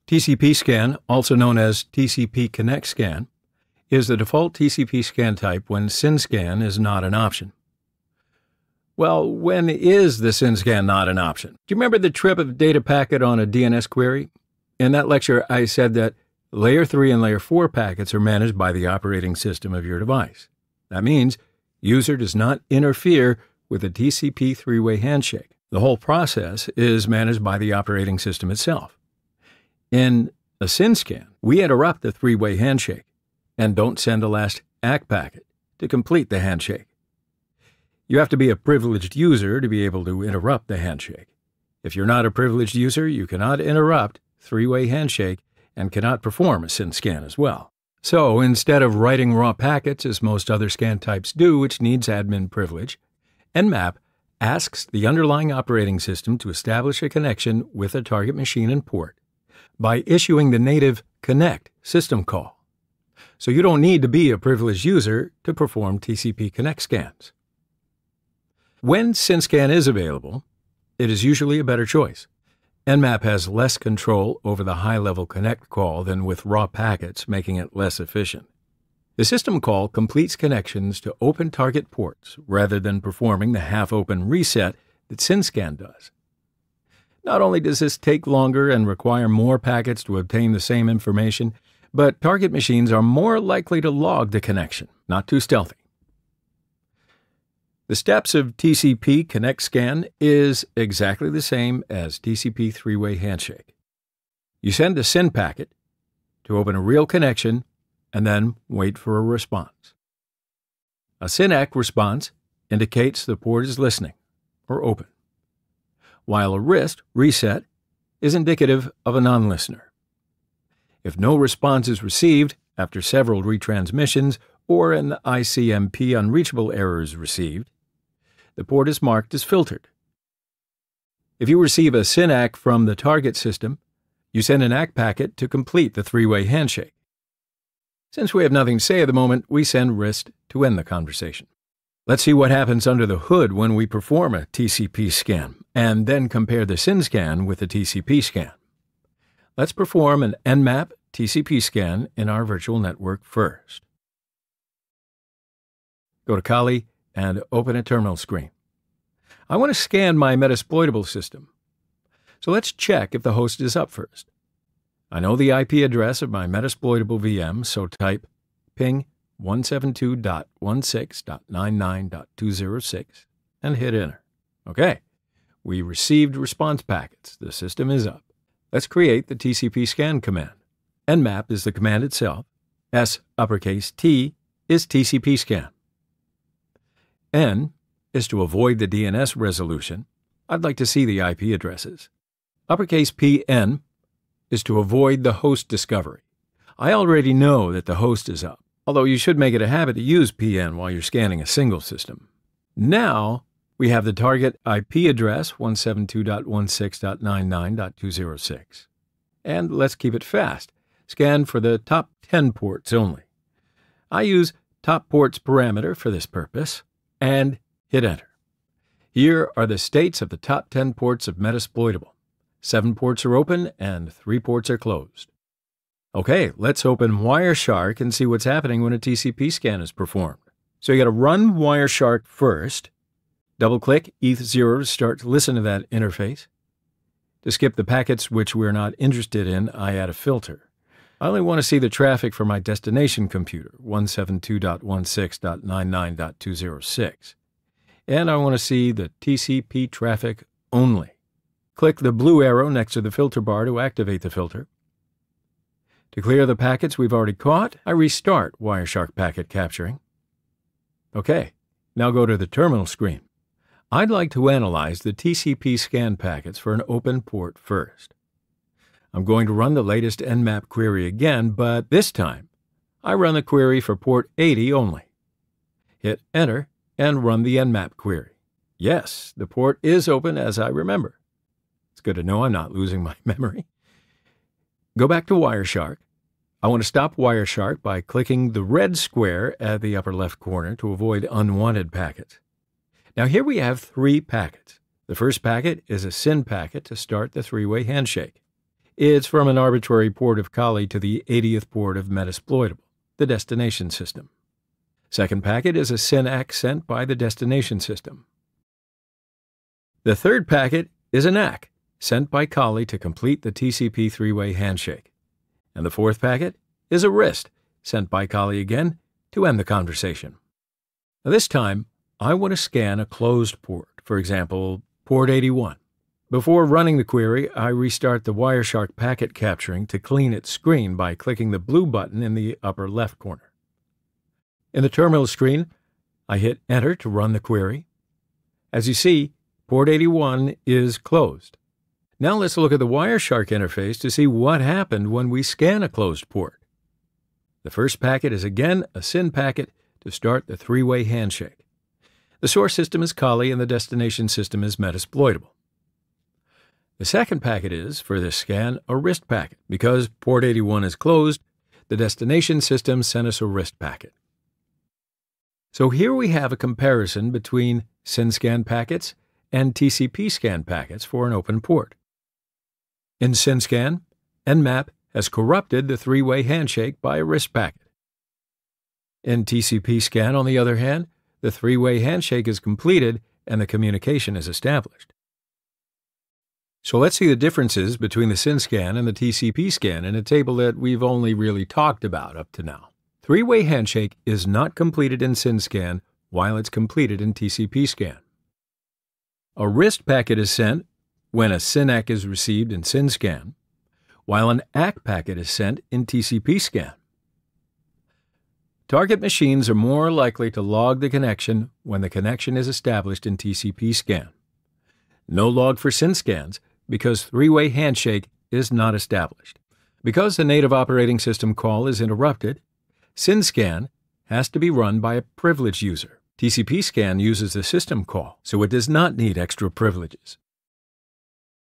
Tcp Scan, also known as Tcp Connect Scan, is the default TCP scan type when Syn Scan is not an option. Well, when is the Syn Scan not an option? Do you remember the trip of data packet on a DNS query? In that lecture, I said that Layer 3 and Layer 4 packets are managed by the operating system of your device. That means user does not interfere with the TCP three-way handshake. The whole process is managed by the operating system itself. In a Syn Scan, we interrupt the three-way handshake and don't send a last ACK packet to complete the handshake. You have to be a privileged user to be able to interrupt the handshake. If you're not a privileged user, you cannot interrupt three-way handshake and cannot perform a Syn Scan as well. So instead of writing raw packets as most other scan types do, which needs admin privilege, Nmap asks the underlying operating system to establish a connection with a target machine and port by issuing the native connect system call. So you don't need to be a privileged user to perform TCP Connect scans. When Syn Scan is available, it is usually a better choice. Nmap has less control over the high-level connect call than with raw packets, making it less efficient. The system call completes connections to open target ports rather than performing the half-open reset that Syn Scan does. Not only does this take longer and require more packets to obtain the same information, but target machines are more likely to log the connection, not too stealthy. The steps of TCP Connect Scan is exactly the same as TCP three-way handshake. You send a SYN packet to open a real connection and then wait for a response. A SYN ACK response indicates the port is listening or open, while a RIST reset is indicative of a non-listener. If no response is received after several retransmissions or an ICMP unreachable error is received, the port is marked as filtered. If you receive a SYN ACK from the target system, you send an ACK packet to complete the three-way handshake. Since we have nothing to say at the moment, we send RIST to end the conversation. Let's see what happens under the hood when we perform a TCP scan, and then compare the Syn Scan with the TCP scan. Let's perform an Nmap TCP scan in our virtual network first. Go to Kali and open a terminal screen. I want to scan my Metasploitable system. So let's check if the host is up first. I know the IP address of my Metasploitable VM, so type ping 172.16.99.206 and hit enter. Okay, we received response packets. The system is up. Let's create the TCP scan command. Nmap is the command itself. S uppercase T is TCP scan. N is to avoid the DNS resolution. I'd like to see the IP addresses. Uppercase PN is to avoid the host discovery. I already know that the host is up, although you should make it a habit to use PN while you're scanning a single system. Now, we have the target IP address 172.16.99.206. And let's keep it fast. Scan for the top 10 ports only. I use top ports parameter for this purpose and hit enter. Here are the states of the top 10 ports of Metasploitable. 7 ports are open and 3 ports are closed. Okay, let's open Wireshark and see what's happening when a TCP scan is performed. So you got to run Wireshark first. Double-click ETH0 to start to listen to that interface. To skip the packets which we're not interested in, I add a filter. I only want to see the traffic for my destination computer, 172.16.99.206. And I want to see the TCP traffic only. Click the blue arrow next to the filter bar to activate the filter. To clear the packets we've already caught, I restart Wireshark packet capturing. Okay, now go to the terminal screen. I'd like to analyze the TCP scan packets for an open port first. I'm going to run the latest Nmap query again, but this time I run the query for port 80 only. Hit enter and run the Nmap query. Yes, the port is open as I remember. It's good to know I'm not losing my memory. Go back to Wireshark. I want to stop Wireshark by clicking the red square at the upper left corner to avoid unwanted packets. Now here we have 3 packets. The first packet is a SYN packet to start the three-way handshake. It's from an arbitrary port of Kali to the 80th port of Metasploitable, the destination system. Second packet is a SYN sent by the destination system. The third packet is an ACK sent by Kali to complete the TCP three-way handshake. And the fourth packet is a RIST sent by Kali again to end the conversation. Now this time, I want to scan a closed port, for example, port 81. Before running the query, I restart the Wireshark packet capturing to clean its screen by clicking the blue button in the upper left corner. In the terminal screen, I hit Enter to run the query. As you see, port 81 is closed. Now let's look at the Wireshark interface to see what happened when we scan a closed port. The first packet is again a SYN packet to start the three-way handshake. The source system is Kali and the destination system is Metasploitable. The second packet is, for this scan, a RIST packet. Because port 81 is closed, the destination system sent us a RIST packet. So here we have a comparison between Syn Scan packets and TCP Scan packets for an open port. In Syn Scan, Nmap has corrupted the three-way handshake by a RIST packet. In TCP Scan, on the other hand, the three-way handshake is completed and the communication is established. So let's see the differences between the Syn Scan and the TCP Scan in a table that we've only really talked about up to now. Three-way handshake is not completed in Syn Scan while it's completed in TCP Scan. A RIST packet is sent when a SYN is received in Syn Scan, while an ACK packet is sent in TCP Scan. Target machines are more likely to log the connection when the connection is established in TCP Scan. No log for Syn Scans because three-way handshake is not established. Because the native operating system call is interrupted, Syn Scan has to be run by a privileged user. TCP Scan uses the system call, so it does not need extra privileges.